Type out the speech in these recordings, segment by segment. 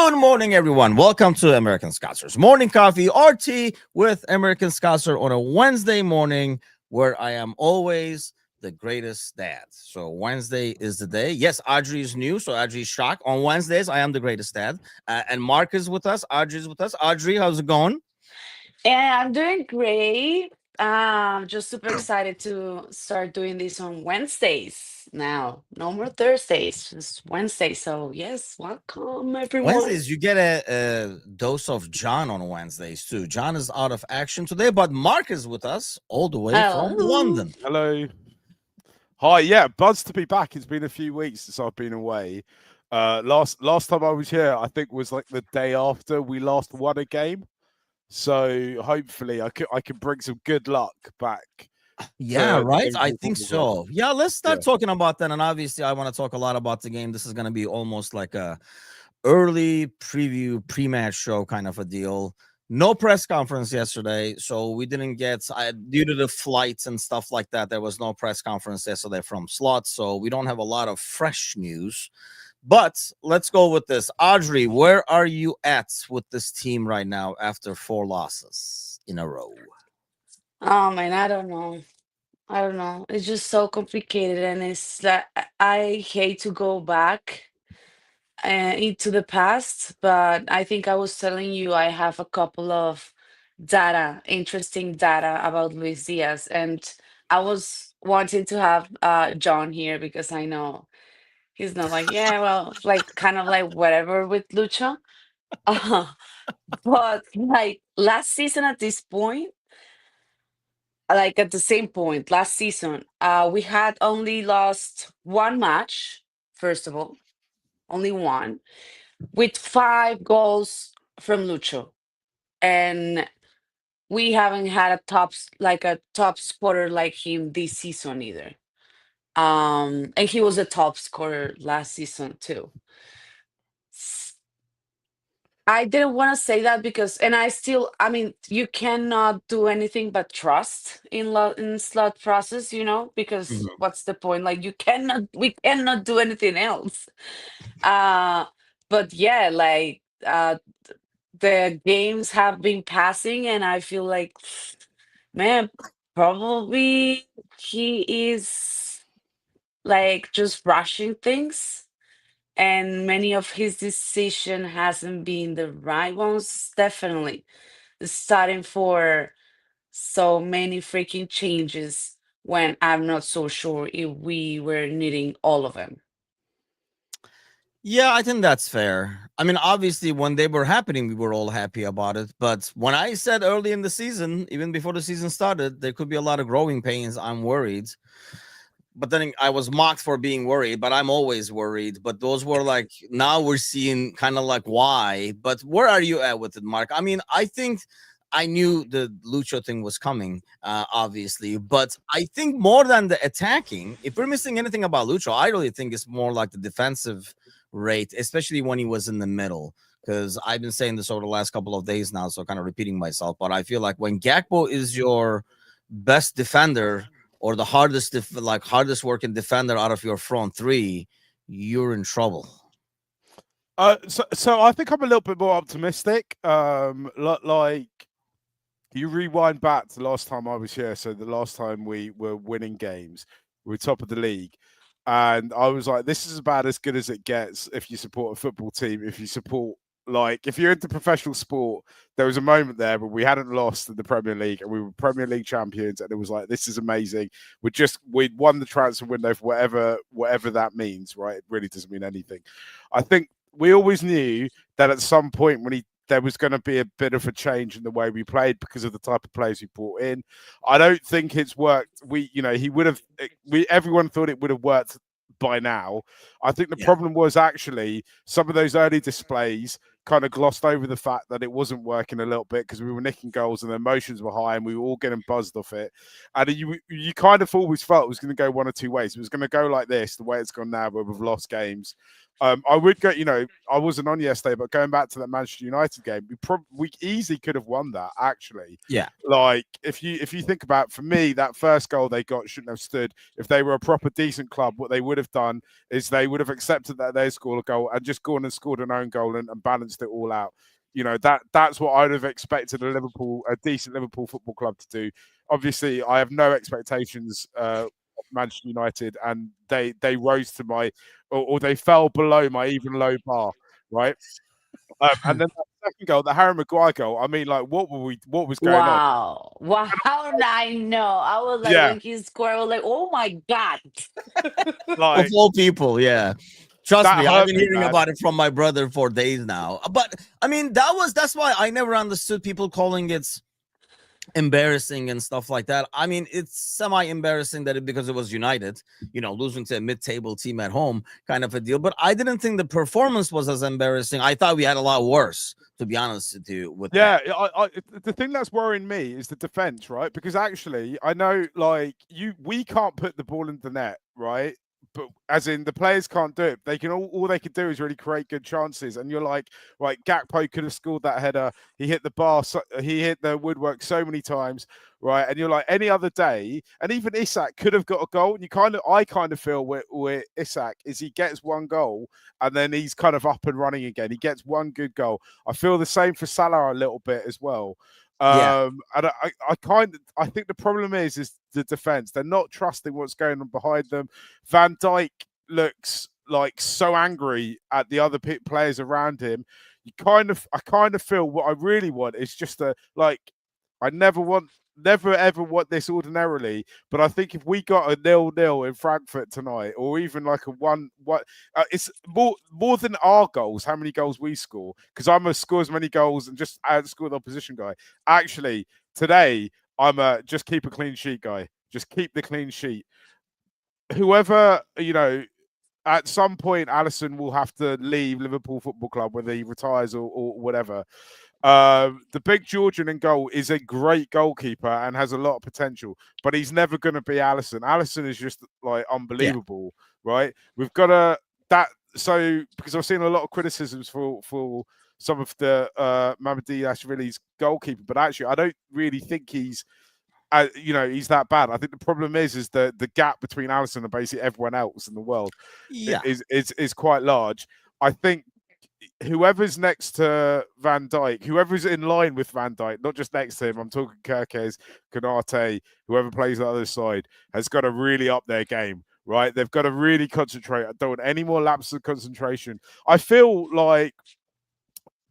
Good morning, everyone. Welcome to American Scousers Morning Coffee or Tea with American Scouser on a Wednesday morning where I am always the greatest dad. So Wednesday is the day. Yes, Adri is new, so Adri is shocked. On Wednesdays, I am the greatest dad. And Mark is with us. Adri is with us. Adri, how's it going? And I'm doing great. Just super excited to start doing this on Wednesdays now. No more Thursdays, just Wednesday. So yes, welcome everyone. Wednesdays, you get a dose of John on Wednesdays too. John is out of action today, but Mark is with us all the way from Hello. London. Hello. Hi, yeah, buzzed to be back. It's been a few weeks since I've been away. Last time I was here, I think was like the day after we last won a game. So hopefully I can bring some good luck back Yeah, to the right. I Liverpool think Football Club. so. Yeah, let's Yeah. start talking about that. And obviously, I want to talk a lot about the game. This is going to be almost like a early preview, pre-match show kind of a deal. No press conference yesterday, so we didn't get due to the flights and stuff like that. There was no press conference yesterday from Slot, so we don't have a lot of fresh news. But let's go with this. Audrey, where are you at with this team right now after 4 losses in a row? Oh man, I don't know. I don't know. It's just so complicated, and it's like I hate to go back into the past, but I think I was telling you I have a couple of interesting data about Luis Diaz, and I was wanting to have John here because I know he's not like, yeah, well, like kind of like whatever with Lucha. Uh, but like last season at this point, like at the same point, last season, we had only lost one match, first of all, only one with 5 goals from Lucho. And we haven't had a top scorer like him this season either. And he was a top scorer last season too. S- I didn't want to say that because, and I mean, you cannot do anything but trust in slot process, because Mhm. what's the point? Like we cannot do anything else. Uh, but yeah, like the games have been passing, and I feel like, man, probably he is like just rushing things, and many of his decision hasn't been the right ones. Definitely starting for so many freaking changes when I'm not so sure if we were needing all of them. Yeah, I think that's fair. I mean, obviously, when they were happening, we were all happy about it. But when I said early in the season, even before the season started, there could be a lot of growing pains, I'm worried. But then I was mocked for being worried, but I'm always worried. But those were like, now we're seeing kind of like why. But where are you at with it, Mark? I mean, I think I knew the Lucho thing was coming, obviously. But I think more than the attacking, if we're missing anything about Lucho, I really think it's more like the defensive rate, especially when he was in the middle. Because I've been saying this over the last couple of days now, so kind of repeating myself. But I feel like when Gakpo is your best defender or the hardest working defender out of your front three, you're in trouble. So I think I'm a little bit more optimistic. Like you rewind back to the last time I was here, so the last time we were winning games, we were top of the league. And I was like, this is about as good as it gets if you support a football team, if you support like if you're into professional sport, there was a moment there where we hadn't lost in the Premier League and we were Premier League champions, and it was like, this is amazing. We'd won the transfer window for whatever that means, right? It really doesn't mean anything. I think we always knew that at some point there was going to be a bit of a change in the way we played because of the type of players we brought in. I don't think it's worked. He would have. Everyone thought it would have worked by now. I think the Yeah. problem was actually some of those early displays kind of glossed over the fact that it wasn't working a little bit because we were nicking goals and the emotions were high and we were all getting buzzed off it. And you kind of always felt it was going to go one or two ways. It was going to go like this, the way it's gone now, where we've lost games, I would go, I wasn't on yesterday, but going back to that Manchester United game, we easily could have won that. Actually, Yeah. like if you think about, for me, that first goal they got shouldn't have stood. If they were a proper decent club, what they would have done is they would have accepted that they scored a goal and just gone and scored an own goal and balanced it all out. That's what I'd have expected a decent Liverpool football club to do. Obviously, I have no expectations of Manchester United, and they rose to my, or they fell below my even low bar, right? And then that second goal, the Harry Maguire goal. I mean, like, what was going on? Wow. Wow. I know. I was like, Yeah, when he scored, I was like, oh my God. Of like all people, yeah. Trust that me, I've hurt been me, hearing man. about it from my brother for days now. But I mean, that's why I never understood people calling it embarrassing and stuff like that. I mean, it's semi embarrassing because it was United, losing to a mid-table team at home, kind of a deal. But I didn't think the performance was as embarrassing. I thought we had a lot worse, to be honest with you. With that, Yeah, the thing that's worrying me is the defense, right? Because actually, I know, like, we can't put the ball in the net, right? But as in, the players can't do it. They can all they can do is really create good chances. And you're like, right, Gakpo could have scored that header. He hit the bar, he hit the woodwork so many times, right? And you're like, any other day, and even Isak could have got a goal. And I kind of feel with Isak is he gets one goal and then he's kind of up and running again. He gets one good goal. I feel the same for Salah a little bit as well. yeah, And I think the problem is the defense. They're not trusting what's going on behind them. Van Dijk looks like so angry at the other players around him. I kind of feel what I really want is just I never ever want this ordinarily, but I think if we got a 0-0 in Frankfurt tonight, or even like a it's more than our goals. How many goals we score? Because I'm gonna score as many goals and just outscore the opposition guy. Actually, today I'm a just keep a clean sheet guy. Just keep the clean sheet. Whoever at some point, Alisson will have to leave Liverpool Football Club, whether he retires or whatever. The big Georgian in goal is a great goalkeeper and has a lot of potential, but he's never going to be Alisson. Alisson is just like yeah, unbelievable, right? We've got to because I've seen a lot of criticisms for some of the Mamadi Ashvili's goalkeeper, but actually I don't really think he's he's that bad. I think the problem is the gap between Alisson and basically everyone else in the world yeah, is quite large. I think whoever's next to Van Dijk, whoever's in line with Van Dijk, not just next to him, I'm talking Kerkez, Konate, whoever plays the other side, has got to really up their game, right? They've got to really concentrate. I don't want any more lapses of concentration. I feel like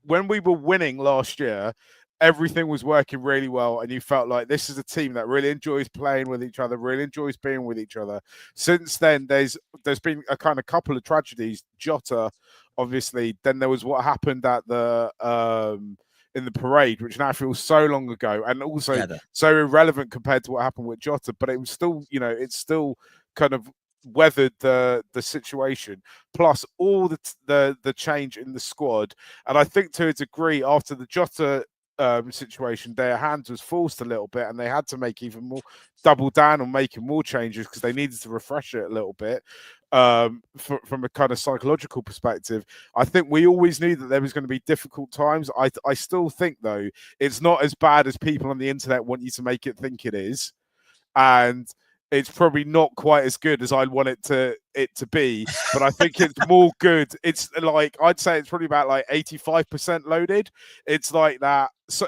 when we were winning last year, everything was working really well, and you felt like this is a team that really enjoys playing with each other, really enjoys being with each other. Since then, there's been a kind of couple of tragedies. Jota, obviously. Then there was what happened at the in the parade, which now feels so long ago, and also yeah. so irrelevant compared to what happened with Jota. But it was still, it's still kind of weathered the situation, plus all the change in the squad. And I think to a degree, after the Jota situation, their hands was forced a little bit, and they had to make even more, double down on making more changes because they needed to refresh it a little bit. From a kind of psychological perspective, I think we always knew that there was going to be difficult times. I still think, though, it's not as bad as people on the internet want you to make it think it is, and it's probably not quite as good as I want it to be, but I think it's more good. It's like, I'd say it's probably about like 85% loaded. It's like that. So,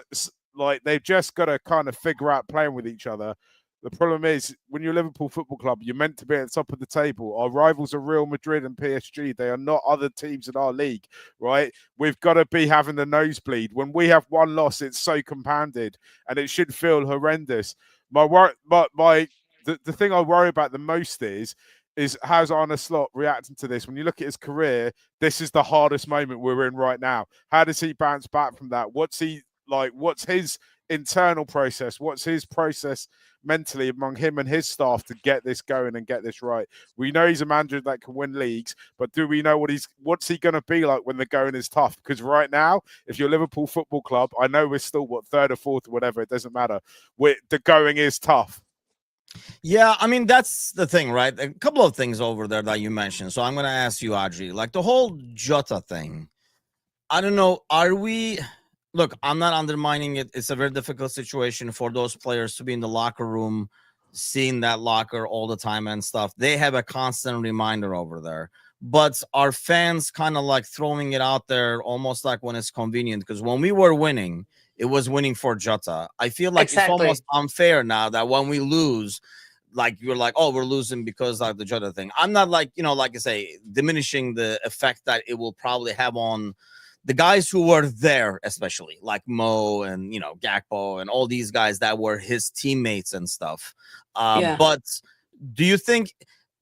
like, they've just got to kind of figure out playing with each other. The problem is, when you're Liverpool Football Club, you're meant to be at the top of the table. Our rivals are Real Madrid and PSG. They are not other teams in our league, right? We've got to be having the nosebleed. When we have one loss, it's so compounded, and it should feel horrendous. The thing I worry about the most is how's Arne Slot reacting to this? When you look at his career, this is the hardest moment we're in right now. How does he bounce back from that? What's he like? What's his internal process? What's his process mentally among him and his staff to get this going and get this right? We know he's a manager that can win leagues, but do we know what's he going to be like when the going is tough? Because right now, if you're Liverpool Football Club, I know we're still third or fourth or whatever, it doesn't matter. The going is tough. Yeah, I mean that's the thing, right? A couple of things over there that you mentioned. So I'm gonna ask you, Adri, like the whole Jota thing. I don't know. Are we? Look, I'm not undermining it. It's a very difficult situation for those players to be in the locker room, seeing that locker all the time and stuff. They have a constant reminder over there. But are fans kind of like throwing it out there almost like when it's convenient? Because when we were winning, it was winning for Jota. I feel like it's almost Exactly. unfair now that when we lose, like you're like, oh, we're losing because of the Jota thing. I'm not like, like I say, diminishing the effect that it will probably have on the guys who were there, especially like Mo and Gakpo and all these guys that were his teammates and stuff. Yeah. But do you think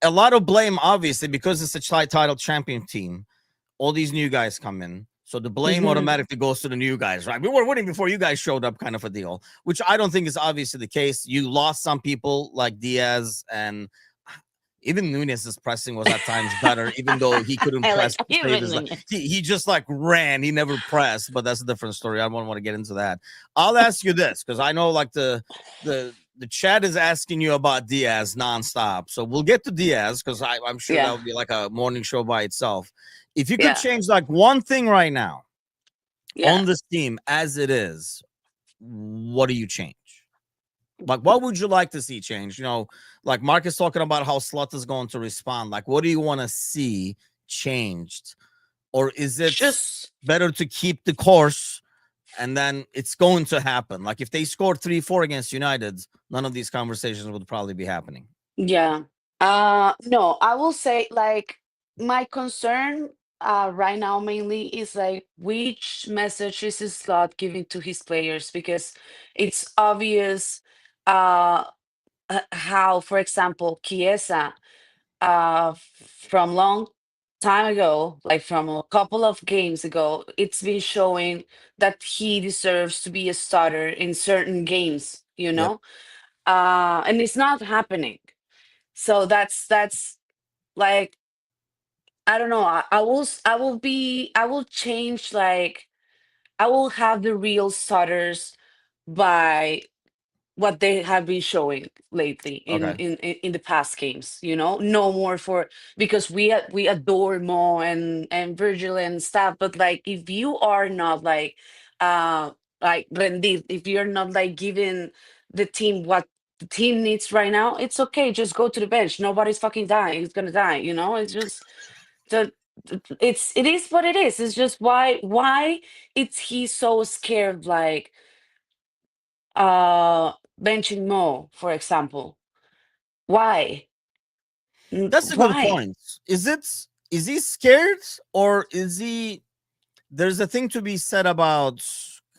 a lot of blame, obviously, because it's a title champion team, all these new guys come in. So the blame Hmm. automatically goes to the new guys, right? We were winning before you guys showed up, kind of a deal, which I don't think is obviously the case. You lost some people like Diaz, and even Nunez's pressing was at times better, even though he couldn't I press like to save his life. even. He just like ran, he never pressed, but that's a different story. I don't want to get into that. I'll ask you this because I know like the chat is asking you about Diaz nonstop. So we'll get to Diaz because I'm sure that Yeah. would be like a morning show by itself. If you could Yeah. change like one thing right now Yeah. on this team as it is, what do you change? Like, what would you like to see change? Like Mark is talking about how Slut is going to respond. Like, what do you want to see changed? Or is it Just better to keep the course and then it's going to happen? Like, if they score 3-4 against United, none of these conversations would probably be happening. yeah. No, I will say like my concern right now mainly is like which message is this slot giving to his players because it's obvious uh how, for example, Chiesa from long time ago, like from a couple of games ago, it's been showing that he deserves to be a starter in certain games, Yep. and it's not happening. So that's like I don't know. I will change like I will have the real starters by what they have been showing lately Okay. in the past games, no more for because we adore Mo and Virgil and stuff, but like if you are not like rendir, if you're not like giving the team what the team needs right now, it's okay, just go to the bench, nobody's fucking dying, it's gonna die, it's just the it is what it is. It's just why it's he so scared like benching Mo, for example. Why? That's a good Why? point. Is he scared or is he there's a thing to be said about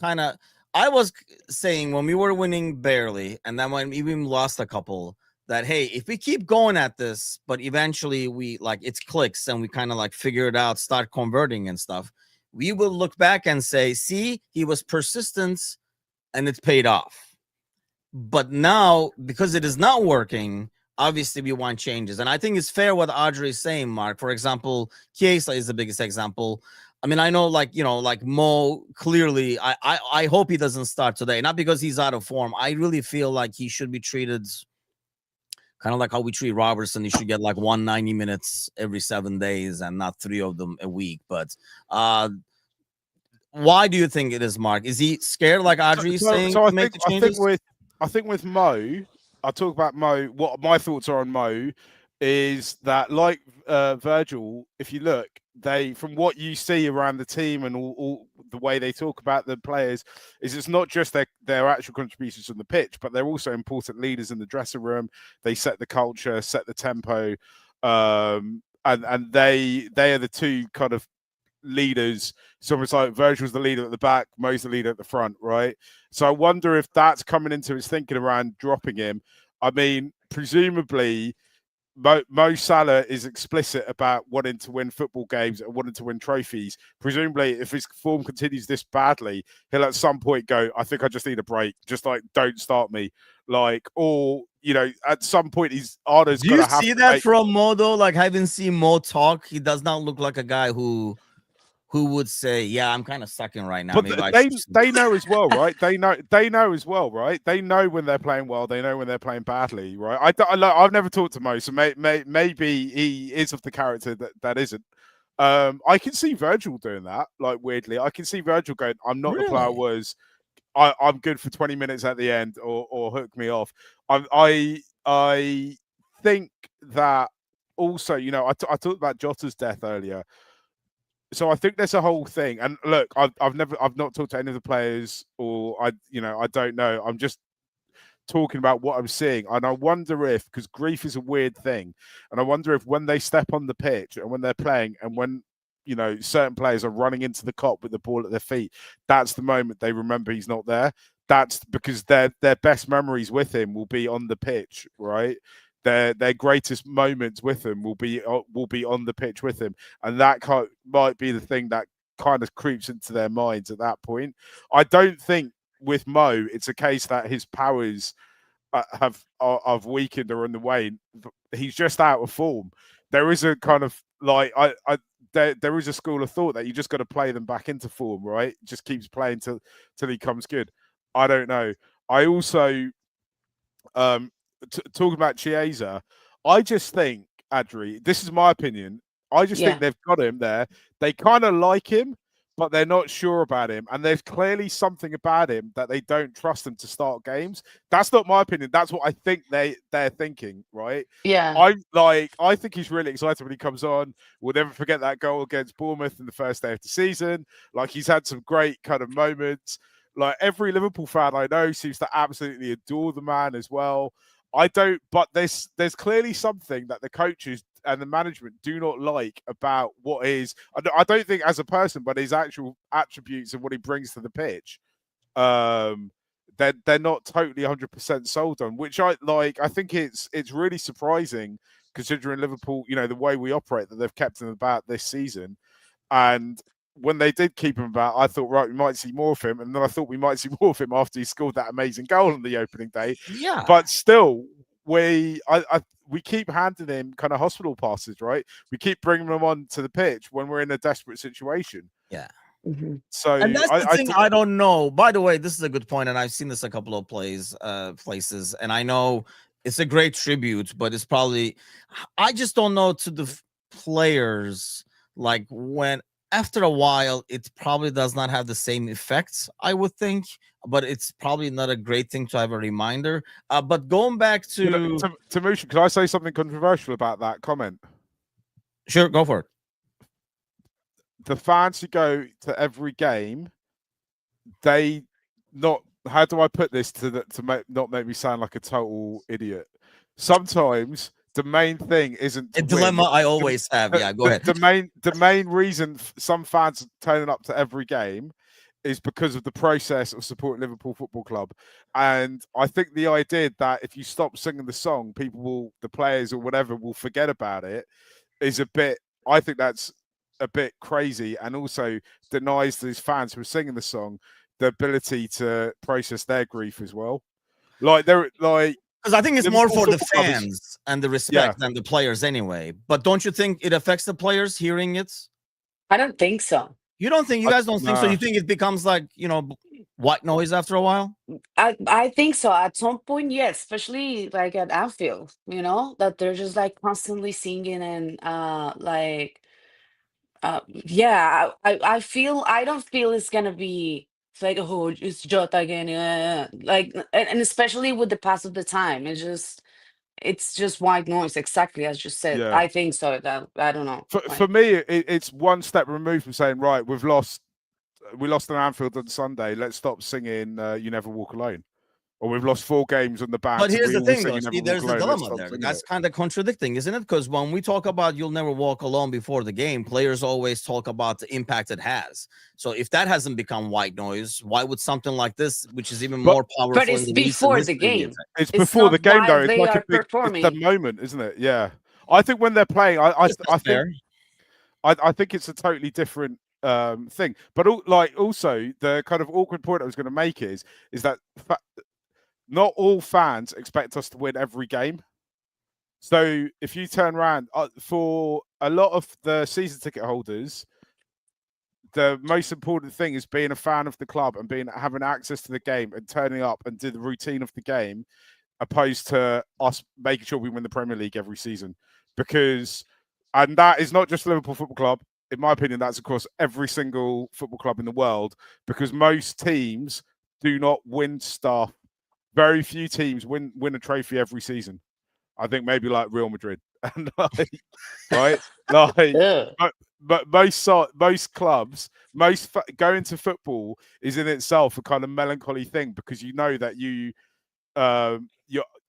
kind of I was saying when we were winning barely and then when we even lost a couple that hey, if we keep going at this but eventually we like it's clicks and we kind of like figure it out, start converting and stuff, we will look back and say, see, he was persistent and it paid off. But now, because it is not working, obviously we want changes. And I think it's fair what Audrey is saying, Mark. For example, Chiesa is the biggest example. I mean, I know, like, like Mo, clearly, I hope he doesn't start today. Not because he's out of form. I really feel like he should be treated kind of like how we treat Robertson. He should get like 190 minutes every 7 days and not three of them a week. But uh why do you think it is, Mark? Is he scared, like So, Audrey is so, saying, so I to make think the I think changes? with Mo, I'll talk about Mo. What my thoughts are on Mo is that, like Virgil, if you look, they from what you see around the team and all the way they talk about the players, is it's not just their actual contributions on the pitch, but they're also important leaders in the dressing room. They set the culture, set the tempo, and they are the two kind of leaders. So it's like Virgil's the leader at the back, Mo's the leader at the front, right? So I wonder if that's coming into his thinking around dropping him. I mean, presumably Mo Salah is explicit about wanting to win football games and wanting to win trophies. Presumably, if his form continues this badly, he'll at some point go, I think I just need a break. Just like, don't start me. Like, or, at some point, Arda's Do going you to have see to that make. from Mo though? Like having seen Mo talk, he does not look like a guy who who would say, "Yeah, I'm kind of sucking right now. But Maybe I they should." they know as well, right? They know as well, right? They know when they're playing well. They know when they're playing badly, right? I've never talked to Mo, so maybe he is of the character that isn't. I can see Virgil doing that. Like weirdly, I can see Virgil going, "I'm not the player I Really? was. I'm good for 20 minutes at the end, or hook me off." I think that also, I talked about Jota's death earlier. So I think there's a whole thing. And look, I've not talked to any of the players, or I don't know. I'm just talking about what I'm seeing. And I wonder if, because grief is a weird thing, and I wonder if when they step on the pitch and when they're playing and when, certain players are running into the cop with the ball at their feet, that's the moment they remember he's not there. That's because their best memories with him will be on the pitch, right? Their greatest moments with him will be on the pitch with him, and that might be the thing that kind of creeps into their minds at that point. I don't think with Mo, it's a case that his powers have weakened or in the way. He's just out of form. There is a kind of like there is a school of thought that you just got to play them back into form, right? Just keeps playing till he comes good. I don't know. I also talking about Chiesa, I just think, Adri, this is my opinion. I just think Yeah. they've got him there. They kind of like him, but they're not sure about him. And there's clearly something about him that they don't trust him to start games. That's not my opinion. That's what I think they're thinking, right? Yeah. I think he's really excited when he comes on. We'll never forget that goal against Bournemouth in the first day of the season. Like, he's had some great kind of moments. Like, every Liverpool fan I know seems to absolutely adore the man as well. I don't, but there's clearly something that the coaches and the management do not like about what is. I don't think as a person, but his actual attributes and what he brings to the pitch. They're not totally 100% sold on, which I like. I think it's really surprising considering Liverpool, the way we operate, that they've kept him about this season. And when they did keep him about, I thought, right, we might see more of him. And then I thought we might see more of him after he scored that amazing goal on the opening day. Yeah. But still, we keep handing him kind of hospital passes, right? We keep bringing him on to the pitch when we're in a desperate situation. Yeah. Mm-hmm. So And that's the thing. I don't know. By the way, this is a good point, and I've seen this a couple of places, and I know it's a great tribute, but it's probably, I just don't know to the players, like, when after a while it probably does not have the same effects, I would think, but it's probably not a great thing to have a reminder. But going back to Timucin, can I say something controversial about that comment? Sure, go for it. The fans who go to every game, they not. How do I put this to not make me sound like a total idiot? Sometimes the main thing isn't to A dilemma win. I always have. Yeah, go ahead. The main reason some fans turning up to every game is because of the process of supporting Liverpool Football Club. And I think the idea that if you stop singing the song, the players or whatever will forget about it is a bit, I think that's a bit crazy, and also denies these fans who are singing the song the ability to process their grief as well. Like, they're like, because I think it's more Liverpool for the Football Club fans and the respect than the players anyway. But don't you think it affects the players hearing it? I don't think so. You don't think? You guys don't think so? Nah. You think it becomes like, white noise after a while? I think so. At some point, yes, especially like at Anfield, that they're just like constantly singing and yeah, I feel I don't feel it's gonna be it's like, oh, it's Jota again, like, and especially with the pass of the time, it's just white noise, exactly as you said. Yeah. I think so. That I don't know. For me, it's one step removed from saying, right, we lost an Anfield on Sunday. Let's stop singing "You Never Walk Alone," or we've lost 4 games on the bounce. But here's we the always thing, sing though. "You See, Never Walk there's the Alone." Let's dilemma stop there. singing That's it. kind of contradicting, isn't it? Because when we talk about "You'll Never Walk Alone" before the game, players always talk about the impact it has. So if that hasn't become white noise, why would something like this, which is even more But powerful in it's the recent before the history, be game. attacked? It's It's before the not game, though. while It's they like are it's the performing. moment, isn't it? Yeah. I think when they're playing, I That's think fair. I think it's a totally different thing. But also the kind of awkward point I was going to make is that not all fans expect us to win every game. So if you turn around for a lot of the season ticket holders, the most important thing is being a fan of the club and having access to the game and turning up and do the routine of the game, opposed to us making sure we win the Premier League every season. And that is not just Liverpool Football Club. In my opinion, that's across every single football club in the world, because most teams do not win stuff. Very few teams win a trophy every season. I think maybe like Real Madrid, and right, Ugh. but most clubs, going to football is in itself a kind of melancholy thing, because you know that you're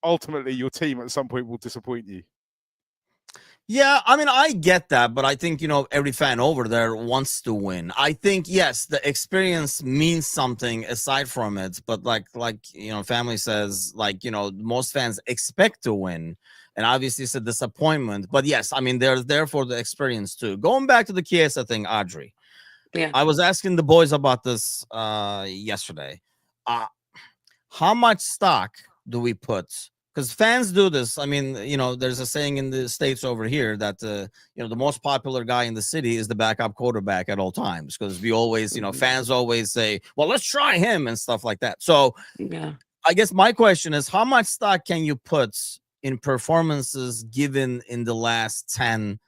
ultimately your team at some point will disappoint you. Yeah, I mean, I get that, but I think, every fan over there wants to win. I think, yes, the experience means something aside from it, but like, family says, most fans expect to win, and obviously it's a disappointment. But yes, I mean, they're there for the experience too. Going back to the Chiesa thing, Adri, Yeah. I was asking the boys about this yesterday. How much stock do we put? Because fans do this. I mean, there's a saying in the States over here that, the most popular guy in the city is the backup quarterback at all times. Because we always, fans always say, well, let's try him and stuff like that. So Yeah. I guess my question is, how much stock can you put in performances given in the last 10,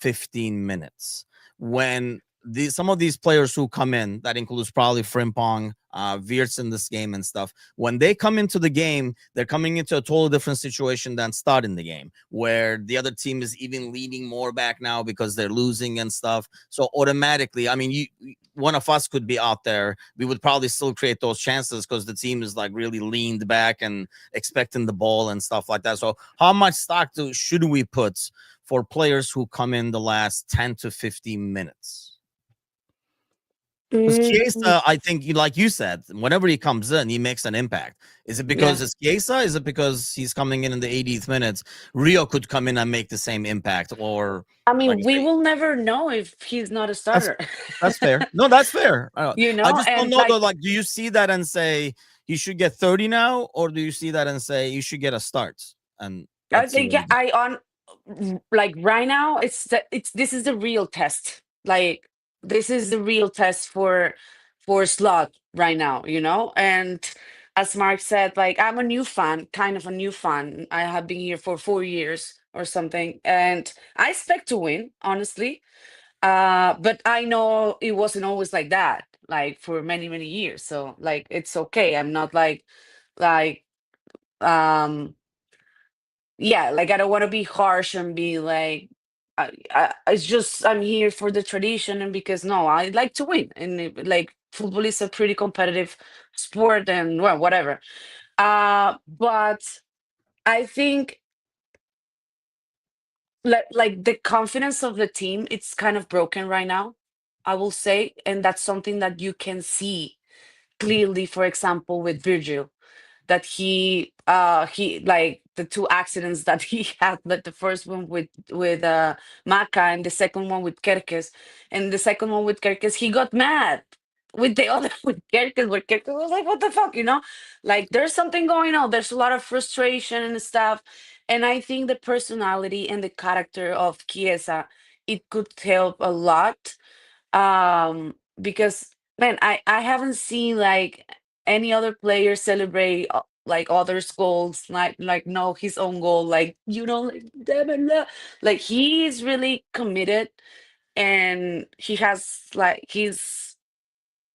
15 minutes when some of these players who come in, that includes probably Frimpong, Wirtz in this game and stuff, when they come into the game, they're coming into a totally different situation than starting the game, where the other team is even leaning more back now because they're losing and stuff. So automatically, I mean, one of us could be out there, we would probably still create those chances because the team is like really leaned back and expecting the ball and stuff like that. So how much stock should we put for players who come in the last 10 to 15 minutes? Because Mm, Chiesa, I think, like you said, whenever he comes in, he makes an impact. Is it because yeah. it's Chiesa? Is it because he's coming in the 80th minutes? Rio could come in and make the same impact, or I like I mean, we say, will never know if he's not a that's starter. that's fair. No, that's fair. I just don't And know though. like, Like, do you see that and say he should get 30 now, or do you see that and say you should get a start? And I let's see think what he does. like right now, this is the real test. Like, this is the real test for Slot right now, And as Mark said, like, I'm a new fan, kind of a new fan. I have been here for 4 years or something, and I expect to win, honestly. But I know it wasn't always like that, like for many, many years. So like it's okay. I'm not like um yeah, like I don't want to be harsh and be like it's just I'm here for the tradition and because no, I like to win. And like football is a pretty competitive sport and well, whatever. But I think like the confidence of the team, it's kind of broken right now, I will say, and that's something that you can see clearly, for example, with Virgil, that he like the two accidents that he had, like the first one with Maka and the second one with Kerkes. And the second one with Kerkes, he got mad with the other with Kerkes, where Kerkes was like, what the fuck, like there's something going on, there's a lot of frustration and stuff. And I think the personality and the character of Chiesa, it could help a lot. Because man, I haven't seen like any other player celebrate like others goals, like no his own goal, like like damn it, like he is really committed. And he has like he's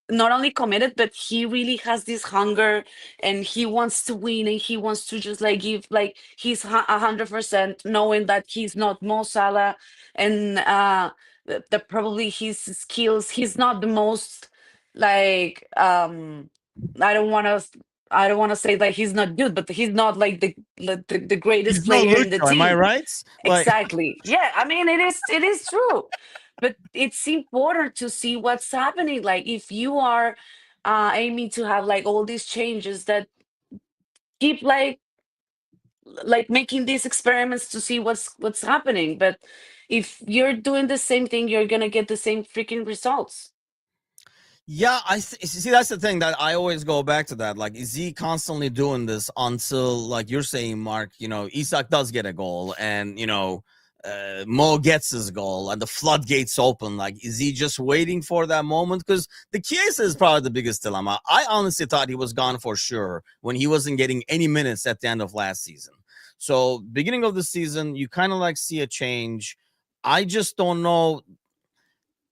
not only committed, but he really has this hunger, and he wants to win, and he wants to just like give like he's 100%, knowing that he's not Mo Salah. And that probably his skills, he's not the most like I don't want to I don't want to say that he's not good, but he's not like the greatest He's no player in the Lucho, am I team. right? Like, Exactly. Yeah, I mean it is true. But it's important to see what's happening. Like if you are aiming to have like all these changes that keep like making these experiments to see what's happening. But if you're doing the same thing, you're gonna get the same freaking results. yeah, see. That's the thing that I always go back to. That like, is he constantly doing this until, like you're saying, Mark? Isak does get a goal, and Mo gets his goal and the floodgates open. Like, is he just waiting for that moment? Because the Chiesa is probably the biggest dilemma. I honestly thought he was gone for sure when he wasn't getting any minutes at the end of last season. So beginning of the season, you kind of like see a change. I just don't know.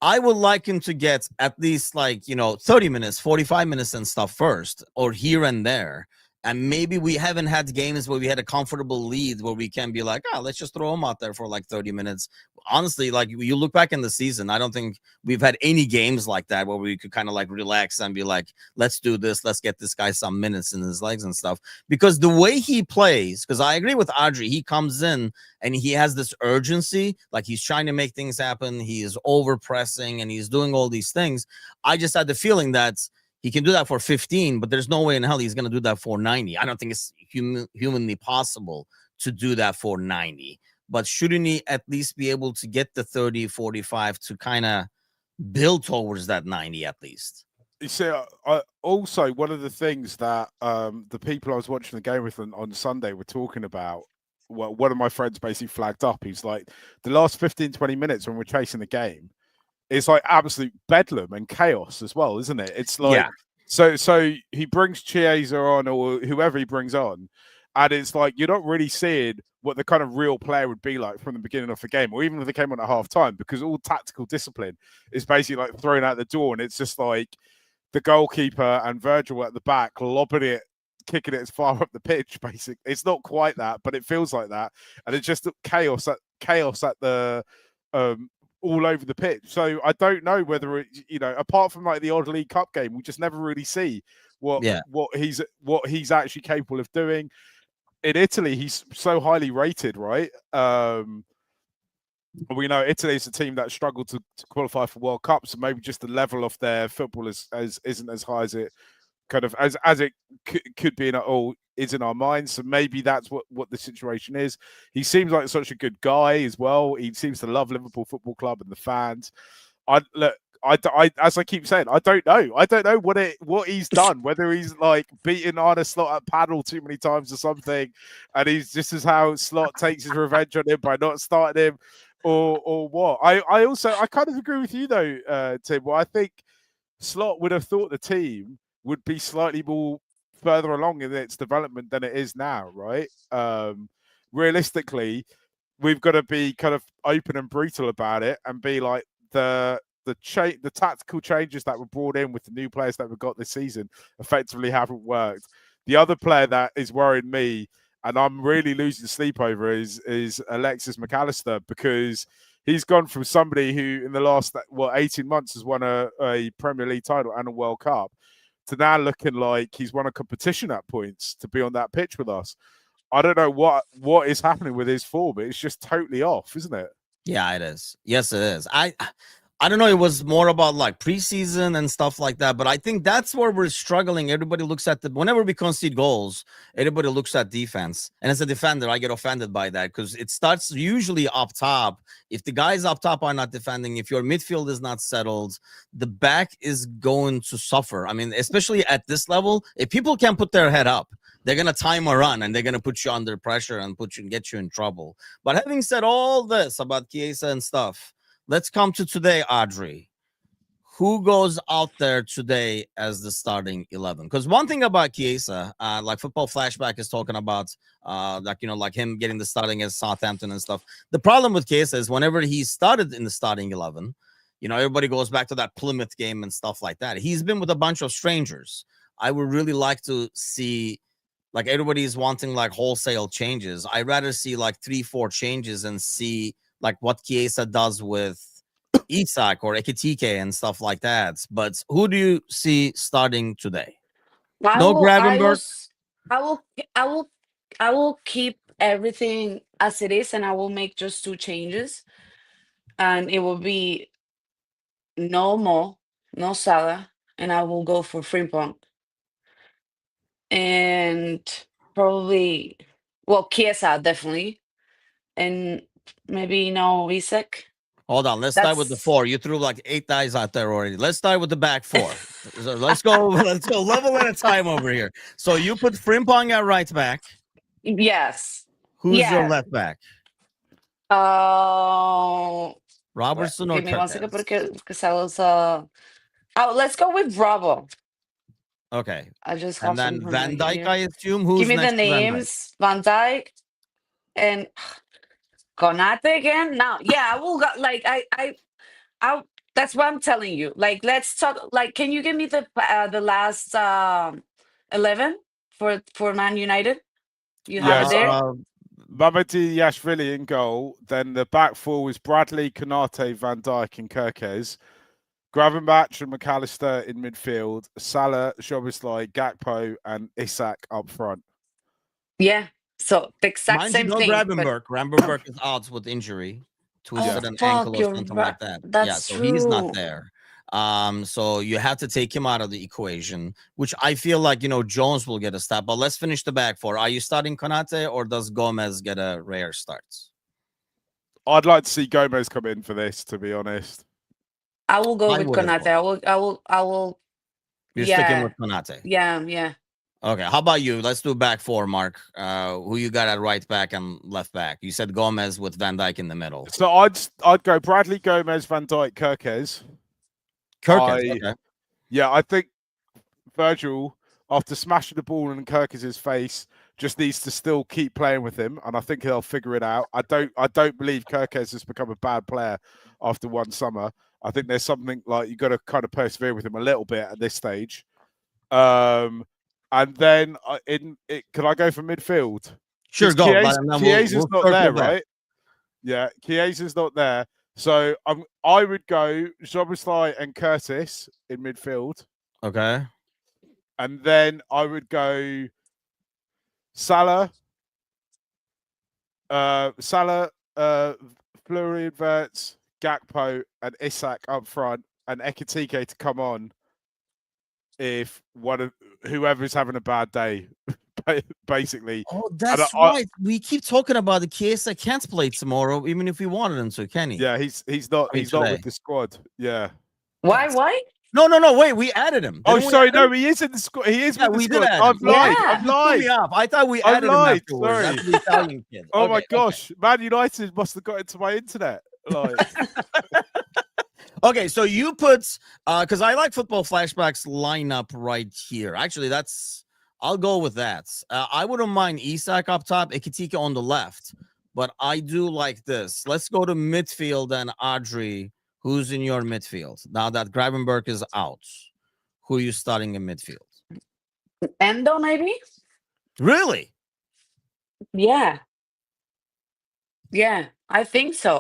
I would like him to get at least 30 minutes, 45 minutes and stuff first, or here and there. And maybe we haven't had games where we had a comfortable lead where we can be like, let's just throw him out there for like 30 minutes. Honestly, like you look back in the season, I don't think we've had any games like that where we could kind of like relax and be like, let's do this. Let's get this guy some minutes in his legs and stuff. Because the way he plays, because I agree with Adri, he comes in and he has this urgency, like he's trying to make things happen. He is over pressing and he's doing all these things. I just had the feeling that he can do that for 15, but there's no way in hell he's going to do that for 90. I don't think it's humanly possible to do that for 90. But shouldn't he at least be able to get the 30, 45 to kind of build towards that 90 at least? You see, also one of the things that the people I was watching the game with on Sunday were talking about, well, one of my friends basically flagged up. He's like, the last 15, 20 minutes when we're chasing the game, it's like absolute bedlam and chaos as well, isn't it? It's like, so he brings Chiesa on or whoever he brings on, and it's like you're not really seeing what the kind of real player would be like from the beginning of the game, or even if they came on at half time, because all tactical discipline is basically like thrown out the door, and it's just like the goalkeeper and Virgil at the back lobbing it, kicking it as far up the pitch. Basically, it's not quite that, but it feels like that, and it's just chaos at the all over the pitch. So I don't know whether it, apart from like the odd League Cup game, we just never really see what he's actually capable of doing. In Italy, he's so highly rated, right? We know Italy is a team that struggled to qualify for World Cup, so maybe just the level of their football isn't as high as it kind of as it could be is in our minds. So maybe that's what the situation is. He seems like such a good guy as well. He seems to love Liverpool Football Club and the fans. As I keep saying, I don't know what he's done. Whether he's like beaten Arne Slot at paddle too many times or something, and he's just as how Slot takes his revenge on him by not starting him, or what. I kind of agree with you though, Tim. Well, I think Slot would have thought the team would be slightly more further along in its development than it is now, right? Realistically, we've got to be kind of open and brutal about it and be like the tactical changes that were brought in with the new players that we've got this season effectively haven't worked. The other player that is worrying me, and I'm really losing sleep over, is Alexis McAllister, because he's gone from somebody who in the last 18 months has won a Premier League title and a World Cup to now looking like he's won a competition at points to be on that pitch with us. I don't know what is happening with his form, but it's just totally off, isn't it? Yeah, it is. Yes, it is. I don't know. It was more about like preseason and stuff like that, but I think that's where we're struggling. Everybody looks at whenever we concede goals, everybody looks at defense. And as a defender, I get offended by that because it starts usually up top. If the guys up top are not defending, if your midfield is not settled, the back is going to suffer. I mean, especially at this level, if people can't put their head up, they're going to time a run and they're going to put you under pressure and get you in trouble. But having said all this about Chiesa and stuff, let's come to today, Adri. Who goes out there today as the starting 11? Because one thing about Chiesa, like Football Flashback is talking about, like him getting the starting as Southampton and stuff. The problem with Chiesa is whenever he started in the starting 11, everybody goes back to that Plymouth game and stuff like that. He's been with a bunch of strangers. I would really like to see, like everybody's wanting like wholesale changes. I'd rather see like 3-4 changes and see like what Chiesa does with Isak or Ekitike and stuff like that. But who do you see starting today? No Gravenberg. I will keep everything as it is, and I will make just 2 changes, and it will be no Mo, no Salah, and I will go for Frimpong, and probably Chiesa definitely, and maybe no Isak. Hold on, let's start with the 4. You threw like 8 guys out there already. Let's start with the back 4. So let's go level at a time over here. So you put Frimpong at right back. Yes. Who's your left back? Oh, Robertson or give me 1 second Kirkes? because I was oh, let's go with Bravo. Okay. I just And have then something right Van Dyke, I here. assume. Give Who's me the next to Van Dyke? names. Van Dyke and Konate again. Now, yeah, I will go like I that's what I'm telling you. Like, let's talk. Like, can you give me the last 11 for Man United? You have Yeah, it so there. Mamadi Yashvili in goal. Then the back four was Bradley, Konate, Van Dijk, and Kirkes. Gravenberch and McAllister in midfield. Salah, Szoboszlai, Gakpo, and Isak up front. Yeah. So the exact Mind you, same no thing, but Gravenberg. Gravenberg is out with injury, oh twisted Yeah. an ankle fuck, or you're something right. like that. Yeah, That's so he's not true. there. So you have to take him out of the equation, which I feel like Jones will get a start. But let's finish the back four. Are you starting Konate or does Gomez get a rare start? I'd like to see Gomez come in for this, to be honest. I will go I with would as Konate. well. I will. You're sticking Yeah. with Konate. Yeah. Okay, how about you? Let's do back four, Mark. Who you got at right back and left back? You said Gomez with Van Dyke in the middle. So I'd go Bradley, Gomez, Van Dijk, Kirkes. Kirkes, okay. Yeah, I think Virgil, after smashing the ball in Kirkes' face, just needs to still keep playing with him, and I think he'll figure it out. I don't believe Kirkes has become a bad player after one summer. I think there's something like you've got to kind of persevere with him a little bit at this stage. And then can I go for midfield? Sure, go. But and then Chiesa's we'll not circle there, back. right? Yeah, Chiesa's not there. So I would go Szoboszlai and Curtis in midfield. Okay. And then I would go Salah, Fleury, Verts, Gakpo, and Isak up front, and Ekitike to come on if whoever's having a bad day, basically. Oh, that's right. We keep talking about the Chiesa can't play tomorrow, even if we wanted him to, can he? Yeah, he's not today. with the squad. Yeah. Why? No. Wait, we added him. Oh, sorry, no, he is in the squad. He is with the squad. I've lied. Yeah. I've lied. I thought we I've added him lied. afterwards. Sorry. That's the Italian kid. Oh my gosh, Man United must have got into my internet. Like, okay, so you put because I like Football Flashbacks lineup right here. Actually, I'll go with that. I wouldn't mind Isak up top, Ekitike on the left, but I do like this. Let's go to midfield and Adri. Who's in your midfield now that Gravenberg is out? Who are you starting in midfield? Endo, maybe? Really? Yeah. I think so.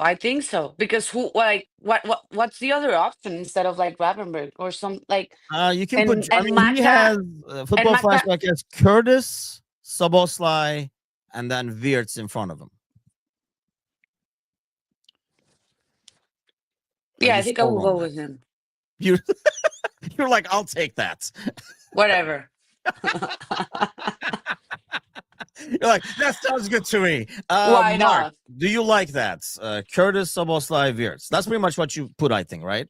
Because what's the other option instead of like Gravenberg or some like You can put. and He Maka has Football Maka Flashback has Curtis, Szoboszlai, and then Wirtz in front of him. yeah, I think I will go with him. You're like, I'll take that. Whatever. You're like, that sounds good to me. Why Mark, not? do you like that? Curtis, Szoboszlai, Wirtz. That's pretty much what you put, I think, right?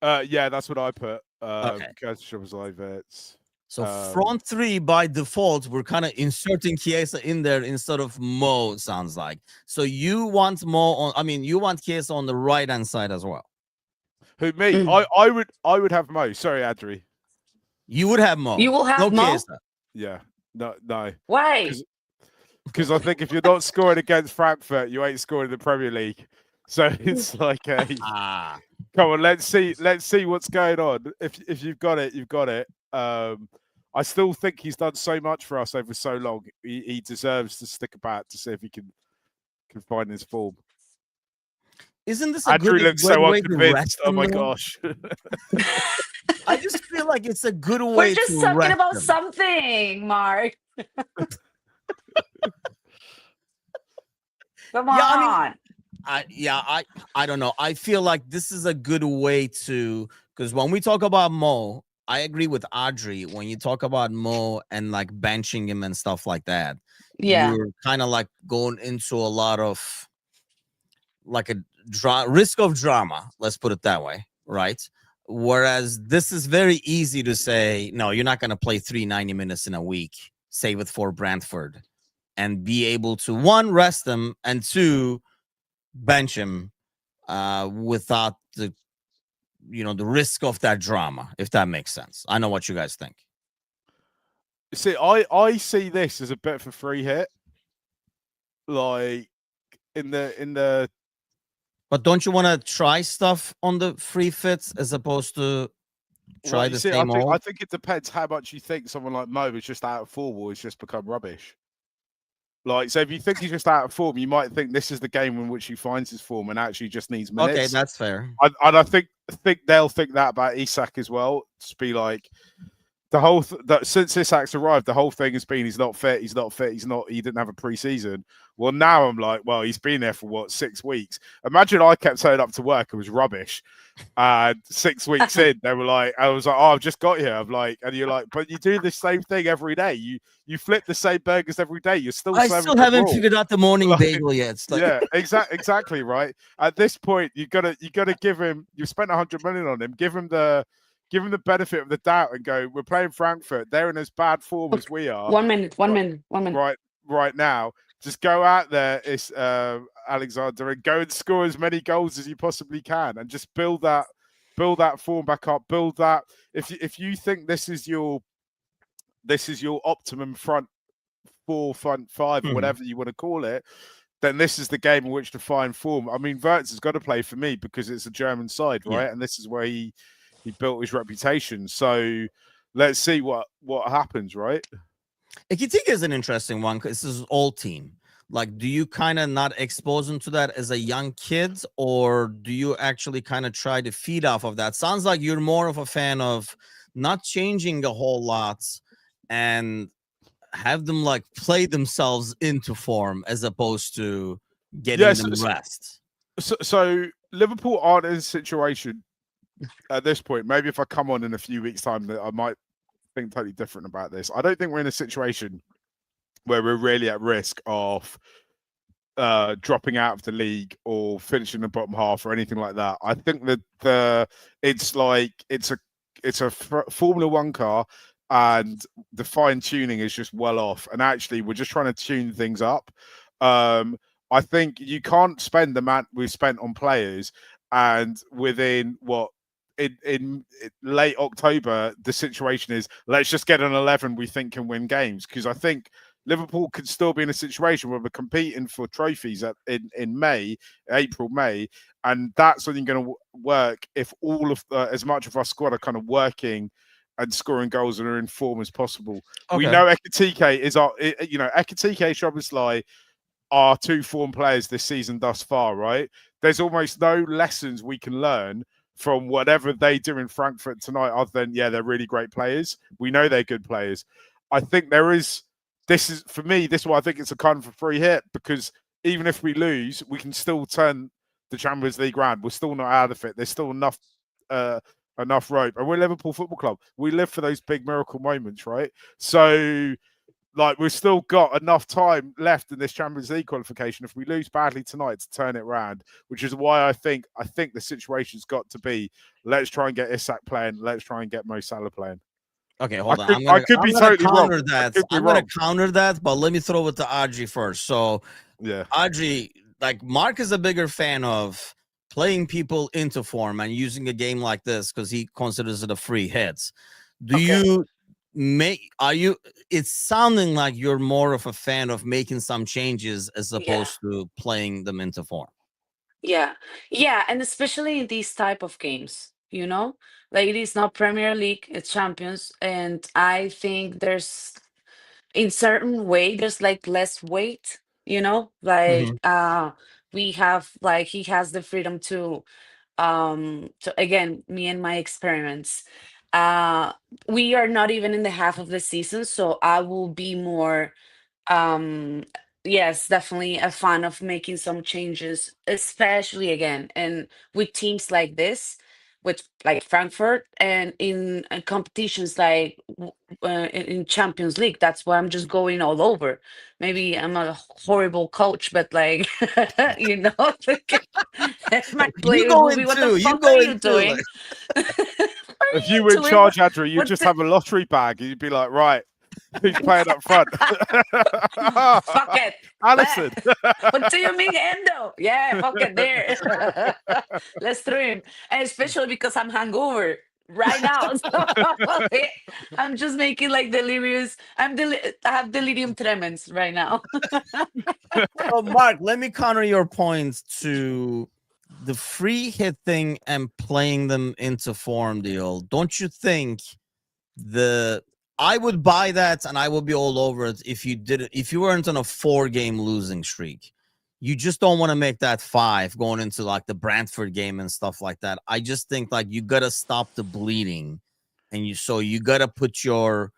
yeah, that's what I put. Okay. Curtis, Szoboszlai, Verts. So front three by default, we're kind of inserting Chiesa in there instead of Mo. Sounds like. So you want Mo on? I mean, you want Chiesa on the right hand side as well. Who me? I would have Mo. Sorry, Adri. You would have Mo. You will have Mo? Chiesa. Yeah. No. Why? Because I think if you're not scoring against Frankfurt, you ain't scoring in the Premier League. So it's like a come on, let's see what's going on. If you've got it, you've got it. I still think he's done so much for us over so long. He deserves to stick about to see if he can find his form. Isn't this Andrew looks so unconvinced? Oh my gosh! I just feel like it's a good way. We're just talking about something, Mark. Come on. I don't know. I feel like this is a good way to, because when we talk about Mo, I agree with Adri. When you talk about Mo and like benching him and stuff like that, you're kind of like going into a lot of like a risk of drama. Let's put it that way, right? Whereas this is very easy to say, no, you're not going to play 90 minutes in a week. Save it for Brentford. and be able to, one, rest him, and two, bench him without the risk of that drama, if that makes sense. I know what you guys think. See, I see this as a bit of a free hit, like in the. But don't you want to try stuff on the free fits as opposed to try Well, you the see, same I old? think it depends how much you think someone like Mo is just out of form or has just become rubbish. Like, so if you think he's just out of form, you might think this is the game in which he finds his form and actually just needs minutes. Okay, that's fair. And I think they'll think that about Isak as well. To be like, the whole since Isak's arrived, the whole thing has been he's not fit, he didn't have a preseason. Well, now I'm like, well, he's been there for what, 6 weeks. Imagine I kept turning up to work and was rubbish. And 6 weeks in, they were like, I was like, oh, I've just got here. I'm like, and you're like, but you do the same thing every day. You flip the same burgers every day. You're still I serving still the haven't raw. figured out the morning Like, bagel yet. It's like, yeah, exactly right. At this point, you gotta give him. You spent 100 million on him. Give him the benefit of the doubt and go. We're playing Frankfurt. They're in as bad form as we are. 1 minute. 1 Right, minute. 1 minute. right now. Just go out there, Alexander, and go and score as many goals as you possibly can, and just build that form back up. Build that. If you think this is your optimum front four, front five, or whatever you want to call it, then this is the game in which to find form. I mean, Wirtz has got to play for me because it's a German side, right? Yeah. And this is where he built his reputation. So let's see what happens, right? Ekitike is an interesting one because this is all team. Like, do you kind of not expose him to that as a young kid, or do you actually kind of try to feed off of that? Sounds like you're more of a fan of not changing a whole lot and have them like play themselves into form as opposed to getting them rest. So Liverpool aren't in a situation at this point. Maybe if I come on in a few weeks' time, that I might think totally different about this. I don't think we're in a situation where we're really at risk of dropping out of the league or finishing the bottom half or anything like that. I think that it's a Formula One car, and the fine tuning is just well off. And actually, we're just trying to tune things up. I think you can't spend the amount we've spent on players, and within in late October, the situation is let's just get an 11 we think can win games, because I think Liverpool could still be in a situation where we're competing for trophies in May, April, May, and that's only going to work if all of as much of our squad are kind of working and scoring goals and are in form as possible. Okay. We know Ekitike is Ekitike, Szoboszlai are two form players this season thus far, right? There's almost no lessons we can learn from whatever they do in Frankfurt tonight, other than, yeah, they're really great players. We know they're good players. I think this is why I think it's a kind of a free hit, because even if we lose, we can still turn the Champions League round. We're still not out of it. There's still enough rope. And we're Liverpool Football Club. We live for those big miracle moments, right? So, like, we've still got enough time left in this Champions League qualification if we lose badly tonight to turn it round, which is why I think the situation's got to be, let's try and get Isak playing. Let's try and get Mo Salah playing. Okay, hold on. I'm gonna counter that. I'm going to counter that, but let me throw it to Adri first. So, yeah, Adri, like, Marc is a bigger fan of playing people into form and using a game like this because he considers it a free hit. It's sounding like you're more of a fan of making some changes as opposed to playing them into form. Yeah, and especially in these type of games, like, it is not Premier League, it's Champions, and I think there's, in certain way, there's like less weight, like we have, like, he has the freedom to again, me and my experiments. We are not even in the half of the season, so I will be more, yes, definitely a fan of making some changes, especially again, and with teams like this, with like Frankfurt, and in competitions like in Champions League. That's why I'm just going all over. Maybe I'm a horrible coach, but like, like, my players will be, what the fuck are you doing? If you were in charge, Adri, you'd just have a lottery bag. You'd be like, right, Who's playing up front? Fuck it. Allison. What do you mean, Endo? Yeah, fuck it, there. Let's throw him. And especially because I'm hungover right now. So I'm just making like delirious. I have delirium tremens right now. So, Mark, let me counter your points to the free hit thing and playing them into form deal. Don't you think I would buy that and I would be all over it if you did it, if you weren't on a 4-game losing streak. You just don't want to make that 5 going into like the Brentford game and stuff like that. I just think like you gotta stop the bleeding, and you gotta put your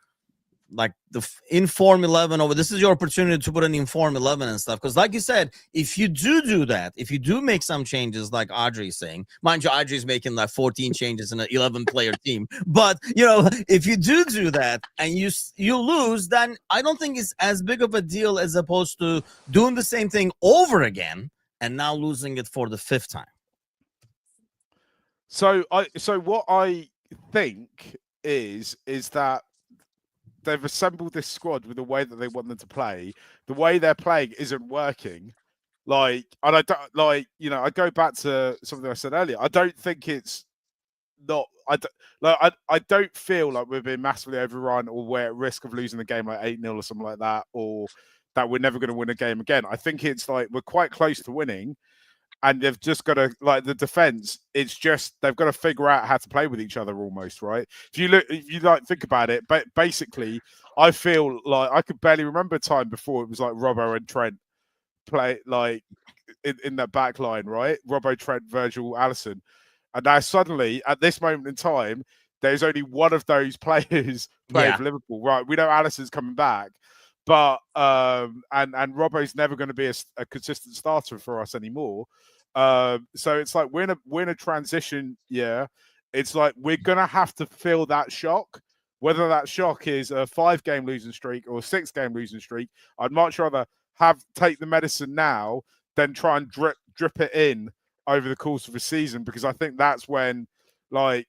like the inform 11 over. This is your opportunity to put an inform 11 and stuff, because like you said, if you do that, if you do make some changes like Adri's saying, mind you, Adri's making like 14 changes in an 11 player team, but if you do that and you lose, then I don't think it's as big of a deal as opposed to doing the same thing over again and now losing it for the 5th time. So what I think is that they've assembled this squad with the way that they want them to play. The way they're playing isn't working. And I don't I go back to something I said earlier. I don't think it's not. I don't feel like we're being massively overrun or we're at risk of losing the game like 8-0 or something like that, or that we're never going to win a game again. I think it's like we're quite close to winning. And they've just got to, like, the defense, it's just they've got to figure out how to play with each other almost, right? If you think about it, but basically, I feel like I could barely remember a time before it was like Robbo and Trent play like in that back line, right? Robbo, Trent, Virgil, Alisson. And now suddenly, at this moment in time, there's only one of those players playing for Liverpool, right? We know Alisson's coming back. But and Robbo's never going to be a consistent starter for us anymore. So it's like we're in a transition year. It's like we're going to have to feel that shock, whether that shock is a 5-game losing streak or a 6-game losing streak. I'd much rather take the medicine now than try and drip it in over the course of a season, because I think that's when, like,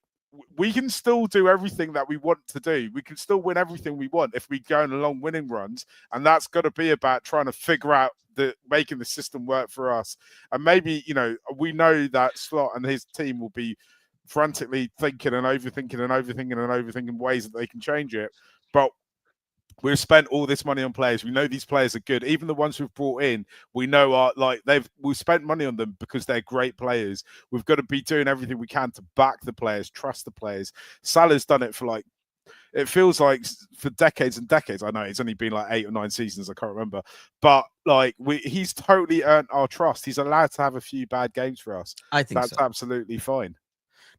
we can still do everything that we want to do. We can still win everything we want if we go on long winning runs. And that's got to be about trying to figure out making the system work for us. And maybe, we know that Slot and his team will be frantically thinking and overthinking ways that they can change it. But we've spent all this money on players. We know these players are good. Even the ones we've brought in, we know are like we've spent money on them because they're great players. We've got to be doing everything we can to back the players, trust the players. Salah's done it for it feels like for decades and decades. I know it's only been like 8 or 9 seasons. I can't remember, but he's totally earned our trust. He's allowed to have a few bad games for us. I think that's absolutely fine.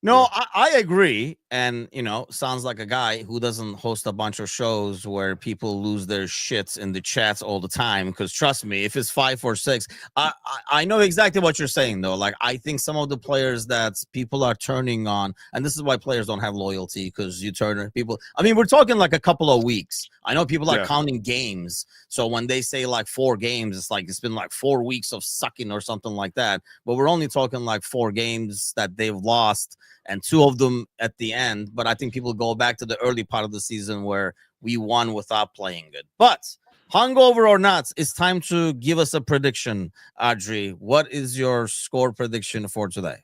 No, yeah. I agree. And, sounds like a guy who doesn't host a bunch of shows where people lose their shits in the chats all the time. Because trust me, if it's 5 or 6, I know exactly what you're saying, though. Like, I think some of the players that people are turning on, and this is why players don't have loyalty, because you turn people. I mean, we're talking like a couple of weeks. I know people are counting games. So when they say like 4 games, it's like it's been like 4 weeks of sucking or something like that. But we're only talking like 4 games that they've lost, and 2 of them at the end. But I think people go back to the early part of the season where we won without playing good. But hungover or not, it's time to give us a prediction. Adri, what is your score prediction for today?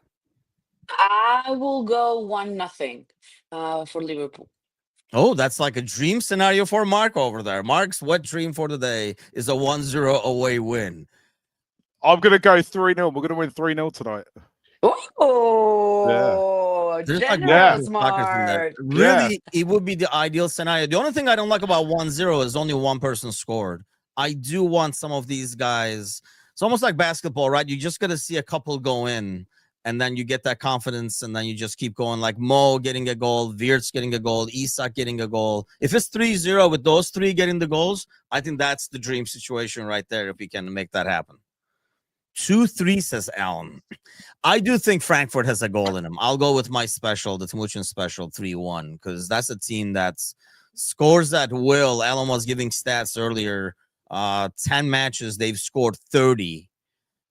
I will go 1-0 for Liverpool. Oh, that's like a dream scenario for Mark over there. Mark's wet dream for today is a 1-0 away win. I'm going to go 3-0. We're going to win 3-0 tonight. Oh, yeah. Generous, Mark. Really, it would be the ideal scenario. The only thing I don't like about 1-0 is only one person scored. I do want some of these guys. It's almost like basketball, right? You just got to see a couple go in, and then you get that confidence, and then you just keep going, like Mo getting a goal, Wirtz getting a goal, Isak getting a goal. If it's 3-0 with those 3 getting the goals, I think that's the dream situation right there if we can make that happen. 2-3, says Alan. I do think Frankfurt has a goal in him. I'll go with my special, the Timucin special, 3-1, because that's a team that scores at will. Alan was giving stats earlier. 10 matches, they've scored 30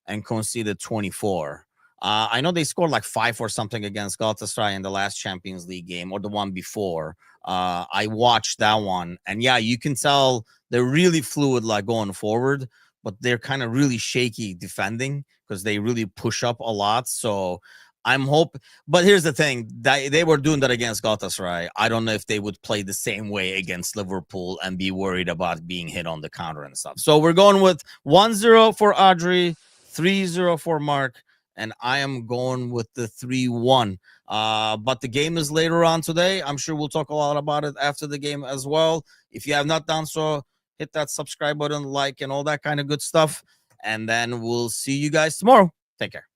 and conceded 24. I know they scored like 5 or something against Galatasaray in the last Champions League game or the one before. I watched that one, and yeah, you can tell they're really fluid, like going forward, but they're kind of really shaky defending because they really push up a lot. So I'm hoping, but here's the thing: they were doing that against Galatasaray. I don't know if they would play the same way against Liverpool and be worried about being hit on the counter and stuff. So we're going with 1-0 for Adri, 3-0 for Marc, and I am going with the 3-1. But the game is later on today. I'm sure we'll talk a lot about it after the game as well. If you have not done so, hit that subscribe button, like, and all that kind of good stuff. And then we'll see you guys tomorrow. Take care.